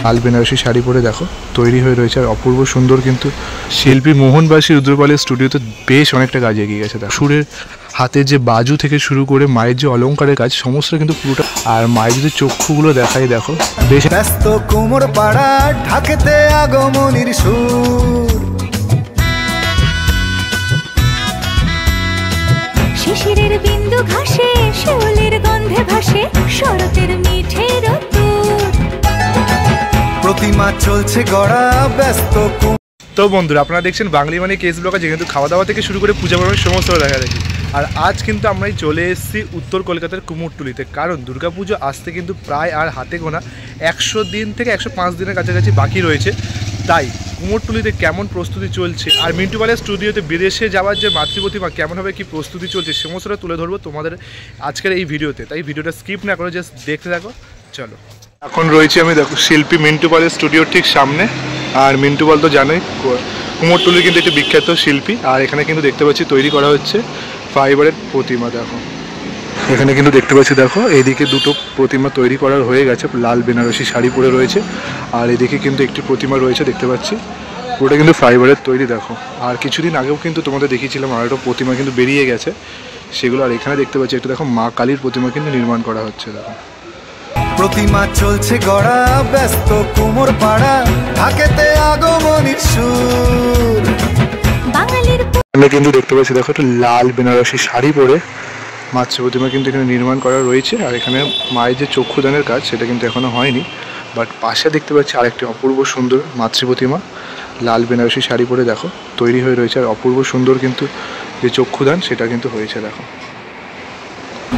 লাল বেনারসি শাড়ি পরে দেখো তৈরি হয়ে রয়েছে। আর অপূর্ব সুন্দর কিন্তু শিল্পী মোহনবাসী রুদ্রপালের স্টুডিওতে বেশ অনেকটা কাজ এগিয়ে গেছে। সুরের হাতের যে বাজু থেকে শুরু করে মায়ের যে অলংকারের কাজ সমস্ত কিন্তু পুরোটা। আর মায়ের যদি চক্ষুগুলো দেখাই দেখো বেশ ব্যস্ত কোমর পাড়া ঢাকেতে আগমনীর সুর, শিশিরের বিন্দু ঘাসে শিউলির গন্ধে ভাসে শরতের মিঠে রোদ্দুর, প্রতিমা চলছে গড়া ব্যস্ত। তো বন্ধুরা আপনারা দেখছেন বাঙালি মানে কেস ব্লগার, যেখানে খাওয়া দাওয়া থেকে শুরু করে পূজা পার্বণের সমস্ত দেখা দেখি। আর আজ কিন্তু আমরাই চলে এসেছি উত্তর কলকাতার কুমোরটুলিতে, কারণ দুর্গাপুজো আসতে কিন্তু প্রায় আর হাতে গোনা 100 দিন থেকে 105 দিনের কাছাকাছি বাকি রয়েছে। তাই কুমোরটুলিতে কেমন প্রস্তুতি চলছে আর মিন্টু পালের স্টুডিওতে বিদেশে যাওয়ার যে মাতৃপ্রতিমা কেমনভাবে কি প্রস্তুতি চলছে সমস্তটা তুলে ধরবো তোমাদের আজকের এই ভিডিওতে। তাই ভিডিওটা স্কিপ না করে জাস্ট দেখতে থাকো। চলো, এখন রয়েছে আমি দেখো শিল্পী মিন্টু পালের স্টুডিওর ঠিক সামনে। আর মিন্টু পাল তো জানোই কুমোরটুলির কিন্তু একটি বিখ্যাত শিল্পী। আর এখানে কিন্তু দেখতে পাচ্ছি তৈরি করা হচ্ছে ফাইবারের প্রতিমা। দেখো এখানে কিন্তু দেখতে পাচ্ছি, দেখো এইদিকে দুটো প্রতিমা তৈরি করার হয়ে গেছে, লাল বেনারসি শাড়ি পরে রয়েছে। আর এদিকে কিন্তু একটি প্রতিমা রয়েছে দেখতে পাচ্ছি, পুরোটা কিন্তু ফাইবারের তৈরি। দেখো আর কিছুদিন আগেও কিন্তু তোমাদের দেখিয়েছিলাম আর একটা প্রতিমা কিন্তু বেরিয়ে গেছে সেগুলো। আর এখানে দেখতে পাচ্ছি একটু দেখো মা কালীর প্রতিমা কিন্তু নির্মাণ করা হচ্ছে। দেখো প্রতিমা চলছে গড়া ব্যস্ত কোমর পাড়া ঢাকেতে আগমনীর সুর, বাঙালির আমরা কিন্তু দেখতে পাচ্ছি দেখো একটা লাল বেনারসি শাড়ি পরে মাতৃ প্রতিমা কিন্তু এখানে নির্মাণ করা রয়েছে। আর এখানে মায়ের যে চক্ষুদানের কাজ সেটা কিন্তু এখনো হয়নি, বাট পাশে দেখতে পাচ্ছি আরেকটি অপূর্ব সুন্দর মাতৃ প্রতিমা লাল বেনারসি শাড়ি পরে দেখো তৈরি হয়ে রয়েছে। আর অপূর্ব সুন্দর কিন্তু যে চক্ষুদান সেটা কিন্তু হয়েছে। দেখো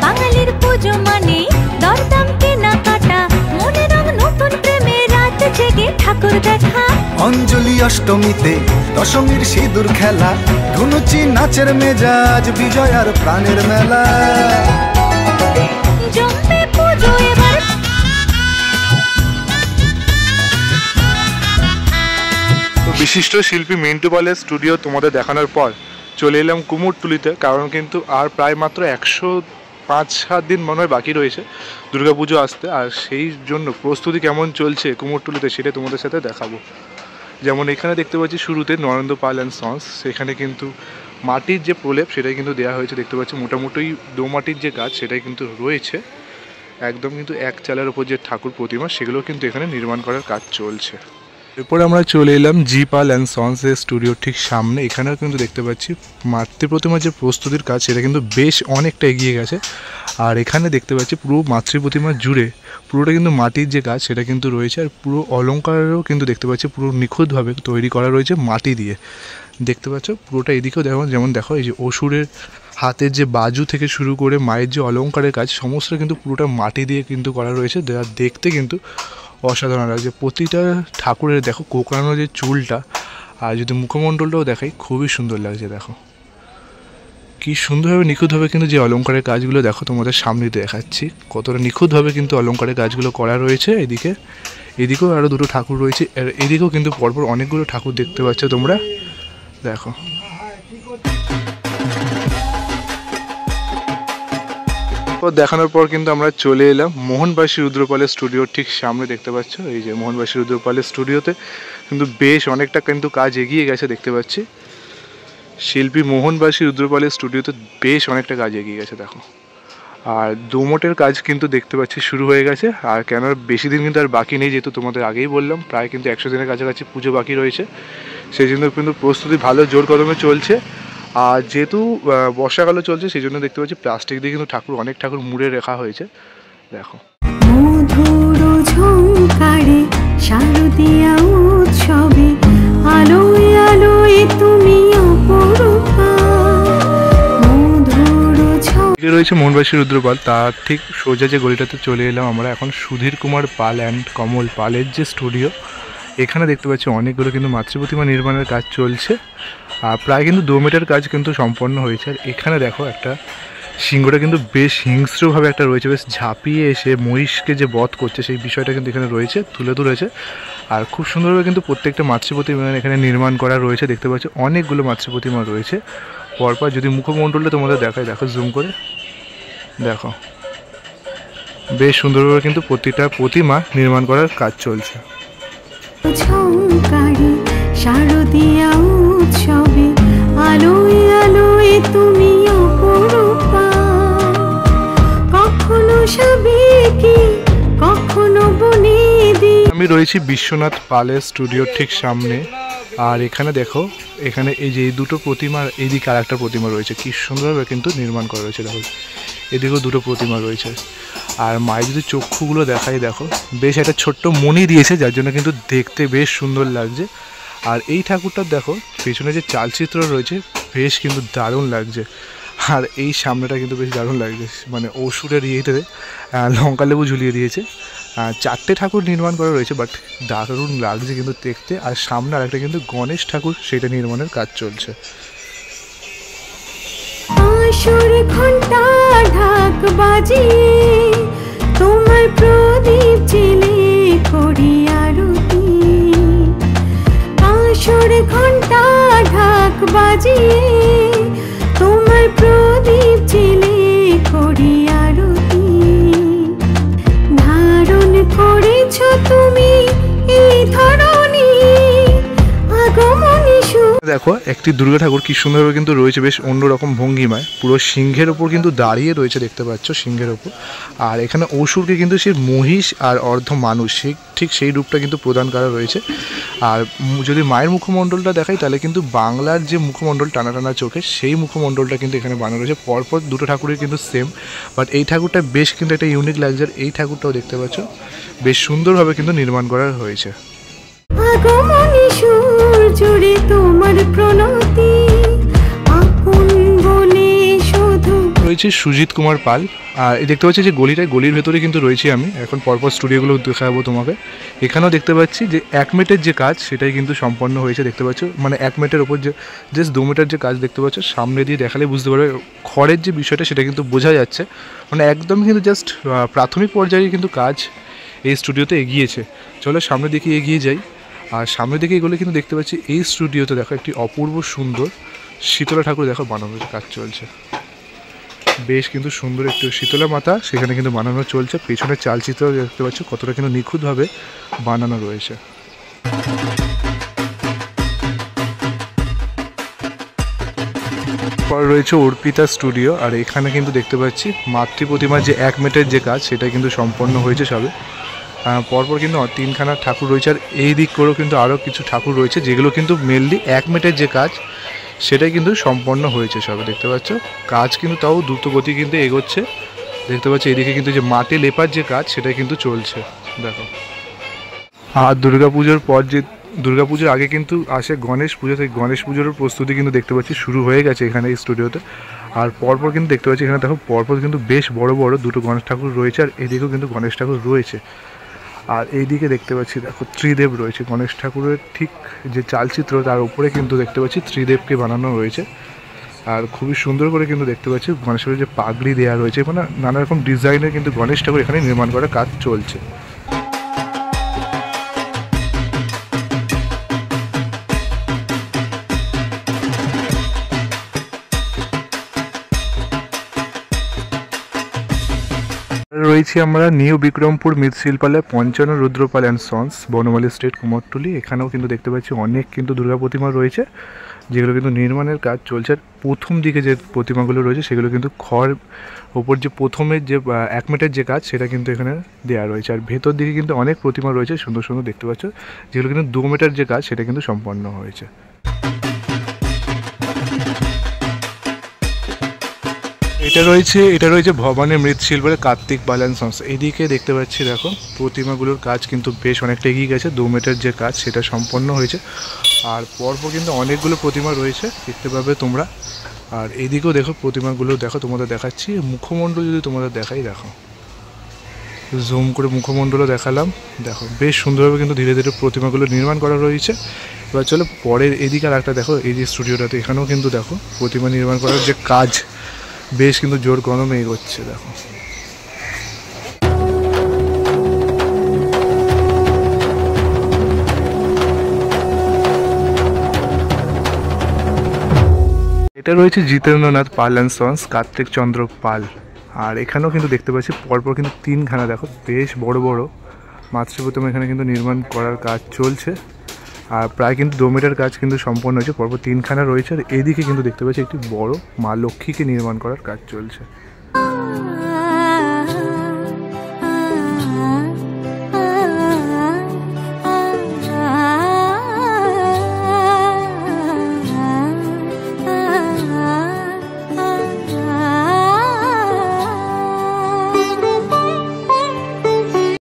বাঙালির পুজো মানে দরদাম কেনা কাটা, মনে রং নতুন প্রেমে রাত জেগে ঠাকুর দেখা, অঞ্জলি অষ্টমীতে দশমীর সিঁদুর খেলা, ধুনুচি নাচের মেজাজ বিজয় আর প্রাণের মেলা, জমবে পুজো এবার। তো বিশিষ্ট শিল্পী মিন্টু পালের স্টুডিও তোমাদের দেখানোর পর চলে এলাম কুমোরটুলিতে, কারণ কিন্তু আর প্রায় মাত্র 105-7 দিন মনে হয় বাকি রয়েছে দুর্গাপুজো আসতে। আর সেই জন্য প্রস্তুতি কেমন চলছে কুমোরটুলিতে সেটা তোমাদের সাথে দেখাবো। যেমন এখানে দেখতে পাচ্ছি শুরুতে নরেন্দ্র পাল অ্যান্ড সন্স, সেখানে কিন্তু মাটির যে প্রলেপ সেটাই কিন্তু দেওয়া হয়েছে। দেখতে পাচ্ছি মোটামুটি দোমাটির যে কাজ সেটাই কিন্তু রয়েছে, একদম কিন্তু এক চালের ওপর যে ঠাকুর প্রতিমা সেগুলো কিন্তু এখানে নির্মাণ করার কাজ চলছে। এরপরে আমরা চলে এলাম জি পাল অ্যান্ড সন্সের স্টুডিওর ঠিক সামনে। এখানেও কিন্তু দেখতে পাচ্ছি মাতৃ প্রতিমার যে প্রস্তুতির কাজ সেটা কিন্তু বেশ অনেকটা এগিয়ে গেছে। আর এখানে দেখতে পাচ্ছি পুরো মাতৃ প্রতিমা জুড়ে পুরোটা কিন্তু মাটির যে কাজ সেটা কিন্তু রয়েছে। আর পুরো অলঙ্কারেরও কিন্তু দেখতে পাচ্ছি পুরো নিখুঁতভাবে তৈরি করা রয়েছে মাটি দিয়ে। দেখতে পাচ্ছ পুরোটা এদিকেও দেখো, যেমন দেখো এই যে অসুরের হাতের যে বাজু থেকে শুরু করে মায়ের যে অলঙ্কারের কাজ সমস্ত কিন্তু পুরোটা মাটি দিয়ে কিন্তু করা রয়েছে। দেখতে কিন্তু অসাধারণ লাগছে। প্রতিটা ঠাকুরের দেখো কোঁকড়ানো যে চুলটা, আর যদি মুখমণ্ডলটাও দেখাই খুবই সুন্দর লাগছে। দেখো কি সুন্দরভাবে নিখুঁতভাবে কিন্তু যে অলঙ্কারের কাজগুলো দেখো তোমাদের সামনে দেখাচ্ছি, কতটা নিখুঁতভাবে কিন্তু অলঙ্কারের কাজগুলো করা রয়েছে। এদিকেও আরও দুটো ঠাকুর রয়েছে, আর এদিকেও কিন্তু পরপর অনেকগুলো ঠাকুর দেখতে পাচ্ছ তোমরা। দেখো দেখানোর পর কিন্তু আমরা চলে এলাম মোহনবাসী রুদ্রপালের স্টুডিওর ঠিক সামনে। দেখতে পাচ্ছ এই যে মোহনবাসী রুদ্রপালের স্টুডিওতে কিন্তু বেশ অনেকটা কিন্তু কাজ এগিয়ে গেছে। দেখতে পাচ্ছি শিল্পী মোহনবাসী রুদ্রপালের স্টুডিওতে বেশ অনেকটা কাজ এগিয়ে গেছে। দেখো আর দোমটের কাজ কিন্তু দেখতে পাচ্ছি শুরু হয়ে গেছে। আর কেন বেশি দিন কিন্তু আর বাকি নেই, যেহেতু তোমাদের আগেই বললাম প্রায় কিন্তু 100 দিনের কাছাকাছি পুজো বাকি রয়েছে, সেই জন্য কিন্তু প্রস্তুতি ভালো জোর কদমে চলছে। আর যেহেতু বর্ষাকালও চলছে সেই জন্য দেখতে পাচ্ছি প্লাস্টিক দিয়ে কিন্তু অনেক ঠাকুর মুড়ে রাখা হয়েছে। দেখো মধুর ঝংকারে শারদীয়া উৎসবে আলোয় আলোয় তুমি অপরূপা, মধুর রয়েছে মোহনবাসী রুদ্রপাল, তার ঠিক সোজা যে গলিটাতে চলে এলাম আমরা এখন সুধীর কুমার পাল অ্যান্ড কমল পালের যে স্টুডিও। এখানে দেখতে পাচ্ছি অনেকগুলো কিন্তু মাতৃ প্রতিমা নির্মাণের কাজ চলছে, আর প্রায় কিন্তু 2 মিটার কাজ কিন্তু সম্পন্ন হয়েছে। আর এখানে দেখো একটা সিংহটা কিন্তু বেশ হিংস্রভাবে একটা রয়েছে, বেশ ঝাঁপিয়ে এসে মহিষকে যে বধ করছে সেই বিষয়টা কিন্তু এখানে রয়েছে, তুলে ধরেছে। আর খুব সুন্দরভাবে কিন্তু প্রত্যেকটা মাতৃ প্রতিমা এখানে নির্মাণ করা রয়েছে। দেখতে পাচ্ছি অনেকগুলো মাতৃ প্রতিমা রয়েছে পরপর। যদি মুখমণ্ডলটা তোমাদের দেখায়, দেখো জুম করে দেখো বেশ সুন্দরভাবে কিন্তু প্রতিটা প্রতিমা নির্মাণ করার কাজ চলছে। শারদীয়া উৎসবে আলোয় আলোয় তুমি অপরূপা, কখনো সাবেকি কখনো বনেদি। আমি রয়েছি বিশ্বনাথ পালের স্টুডিওর ঠিক সামনে। আর এখানে দেখো, এখানে এই যে এই দুটো প্রতিমা, এইদিকে আর একটা প্রতিমা রয়েছে, কি সুন্দরভাবে কিন্তু নির্মাণ করা রয়েছে। দেখো এদিকেও দুটো প্রতিমা রয়েছে। আর মায়ের যদি চক্ষুগুলো দেখাই, দেখো বেশ একটা ছোট্ট মণি দিয়েছে, যার জন্য কিন্তু দেখতে বেশ সুন্দর লাগছে। আর এই ঠাকুরটার দেখো পেছনে যে চালচিত্র রয়েছে বেশ কিন্তু দারুণ লাগছে। আর এই সামনেটা কিন্তু বেশ দারুণ লাগছে, মানে অসুরের ইয়েতে লঙ্কা লেবু ঝুলিয়ে দিয়েছে। 4টে ঠাকুর নির্মাণ করা রয়েছে, বাট দারুণ লাগছে কিন্তু দেখতে। আর সামনে আরেকটা কিন্তু গণেশ ঠাকুর, সেটা নির্মাণের কাজ চলছে। আসর ঘন্টা ঢাক বাজিয়ে তোমার প্রদীপ জেলে করি আরতি, আসর ঘন্টা ঢাক বাজিয়ে তোমার প্রদীপ জেলে করি আরতি, ধারণ করেছ তুমি এই ধরনী আগমনী। দেখো একটি দুর্গা ঠাকুর কি সুন্দরভাবে কিন্তু রয়েছে, বেশ অন্যরকম ভঙ্গিমায়, পুরো সিংহের ওপর কিন্তু দাঁড়িয়ে রয়েছে, দেখতে পাচ্ছ সিংহের ওপর। আর এখানে অসুরকে কিন্তু সে মহিষ আর অর্ধ মানুষ, ঠিক সেই রূপটা কিন্তু প্রদান করা রয়েছে। আর যদি মায়ের মুখমণ্ডলটা দেখাই, তাহলে কিন্তু বাংলার যে মুখমণ্ডল টানা টানা চোখে, সেই মুখমণ্ডলটা কিন্তু এখানে বানানো রয়েছে। পরপর দুটো ঠাকুরের কিন্তু সেম, বাট এই ঠাকুরটা বেশ কিন্তু একটা ইউনিক লাগছে। এই ঠাকুরটাও দেখতে পাচ্ছ বেশ সুন্দরভাবে কিন্তু নির্মাণ করা হয়েছে। আগমনী সুর জুড়ে তোমার প্রণতি, আপন বলে শুধু। রয়েছে সুজিত কুমার পাল। আর দেখতে পাচ্ছি যে গলির ভেতরে কিন্তু রয়েছি আমি এখন। পরপর স্টুডিওগুলো দেখাবো তোমাকে। এখানেও দেখতে পাচ্ছি যে 1 মিটার যে কাজ, সেটাই কিন্তু সম্পন্ন হয়েছে, দেখতে পাচ্ছ। মানে 1 মিটার ওপর যে জাস্ট 2 মিটার যে কাজ দেখতে পাচ্ছ, সামনে দিয়ে দেখালে বুঝতে পারবে খড়ের যে বিষয়টা, সেটা কিন্তু বোঝা যাচ্ছে। মানে একদম কিন্তু জাস্ট প্রাথমিক পর্যায়ে কিন্তু কাজ এই স্টুডিওতে এগিয়েছে। চলো সামনের দিকে এগিয়ে যাই। আর সামনের দিকে এগুলো কিন্তু দেখতে পাচ্ছি এই স্টুডিওতে দেখো একটি অপূর্ব সুন্দর শীতলা ঠাকুর দেখো বানানোর কাজ চলছে। বেশ কিন্তু সুন্দর একটু শীতলা মাতা সেখানে কিন্তু বানানো চলছে। পেছনের চালচিত্র দেখতে পাচ্ছ কতটা কিন্তু নিখুঁতভাবে বানানো রয়েছে। পর রয়েছে অর্পিতা স্টুডিও। আর এখানে কিন্তু দেখতে পাচ্ছি মাতৃ প্রতিমার যে 1 মিটার যে কাজ, সেটা কিন্তু সম্পন্ন হয়েছে সবে। পরপর কিন্তু 3খানা ঠাকুর রয়েছে। আর এই দিক করেও কিন্তু আরও কিছু ঠাকুর রয়েছে, যেগুলো কিন্তু মেনলি 1 মিটার যে কাজ, সেটাই কিন্তু সম্পন্ন হয়েছে সবে, দেখতে পাচ্ছ। কাজ কিন্তু তাও দ্রুত গতি কিন্তু এগোচ্ছে, দেখতে পাচ্ছি। এদিকে কিন্তু যে মাটি লেপার যে কাজ, সেটাই কিন্তু চলছে দেখো। আর দুর্গাপুজোর পর যে দুর্গাপুজোর আগে কিন্তু আসে গণেশ পুজো, তাই গণেশ পুজোর প্রস্তুতি কিন্তু দেখতে পাচ্ছি শুরু হয়ে গেছে এখানে এই স্টুডিওতে। আর পরপর কিন্তু দেখতে পাচ্ছি এখানে দেখো পরপর কিন্তু বেশ বড় বড় দুটো গণেশ ঠাকুর রয়েছে। আর এদিকেও কিন্তু গণেশ ঠাকুর রয়েছে। আর এইদিকে দেখতে পাচ্ছি দেখো ত্রিদেব রয়েছে। গণেশ ঠাকুরের ঠিক যে চালচিত্র, তার উপরে কিন্তু দেখতে পাচ্ছি ত্রিদেবকে বানানো রয়েছে। আর খুবই সুন্দর করে কিন্তু দেখতে পাচ্ছি গণেশের যে পাগড়ি দেওয়া রয়েছে, মানে নানা রকম ডিজাইনের কিন্তু গণেশ ঠাকুর এখানে নির্মাণ করার কাজ চলছে। রয়েছি আমরা নিউ বিক্রমপুর মৃৎশিল্পালয়, Panchanan Rudrapal and sons, Banamali street, Kumortuli. এখানেও কিন্তু দেখতে পাচ্ছি অনেক কিন্তু দুর্গা প্রতিমা রয়েছে, যেগুলো কিন্তু নির্মাণের কাজ চলছে। আর প্রথম দিকে যে প্রতিমাগুলো রয়েছে, সেগুলো কিন্তু খড় ওপর যে প্রথমের যে 1 মিটার যে কাজ, সেটা কিন্তু এখানে দেওয়া রয়েছে। আর ভেতর দিকে কিন্তু অনেক প্রতিমা রয়েছে সুন্দর সুন্দর, দেখতে পাচ্ছ, যেগুলো কিন্তু 2 মিটার যে কাজ, সেটা কিন্তু সম্পন্ন হয়েছে। এটা রয়েছে ভবানী মৃৎশিল্পের কার্তিক বালান সংস্থা। এদিকে দেখতে পাচ্ছি দেখো প্রতিমাগুলোর কাজ কিন্তু বেশ অনেকটা এগিয়ে গেছে। 2 মিটার যে কাজ, সেটা সম্পন্ন হয়েছে। আর পরপর কিন্তু অনেকগুলো প্রতিমা রয়েছে, দেখতে পাবে তোমরা। আর এদিকেও দেখো প্রতিমাগুলো দেখো, তোমাদের দেখাচ্ছি। মুখমণ্ডল যদি তোমাদের দেখাই, দেখো জুম করে মুখমণ্ডলও দেখালাম। দেখো বেশ সুন্দরভাবে কিন্তু ধীরে ধীরে প্রতিমাগুলো নির্মাণ করা রয়েছে। এবার চলো পরের এদিকে আর একটা দেখো, এই যে স্টুডিওটাতে, এখানেও কিন্তু দেখো প্রতিমা নির্মাণ করার যে কাজ বেশ কিন্তু জোর কদমে এগোচ্ছে দেখো। এটা রয়েছে জিতেন্দ্রনাথ পাল অ্যান্ড সন্স, কার্তিক চন্দ্র পাল। আর এখানেও কিন্তু দেখতে পাচ্ছি পরপর কিন্তু 3খানা দেখো বেশ বড় বড় মাতৃ প্রতিমা এখানে কিন্তু নির্মাণ করার কাজ চলছে। আর প্রায় কিন্তু ডোমেটের কাজ কিন্তু সম্পন্ন হয়েছে, পরপর 3খানা রয়েছে। আর এদিকে কিন্তু দেখতে পাচ্ছি একটি বড় মা লক্ষ্মীকে নির্মাণ করার কাজ চলছে।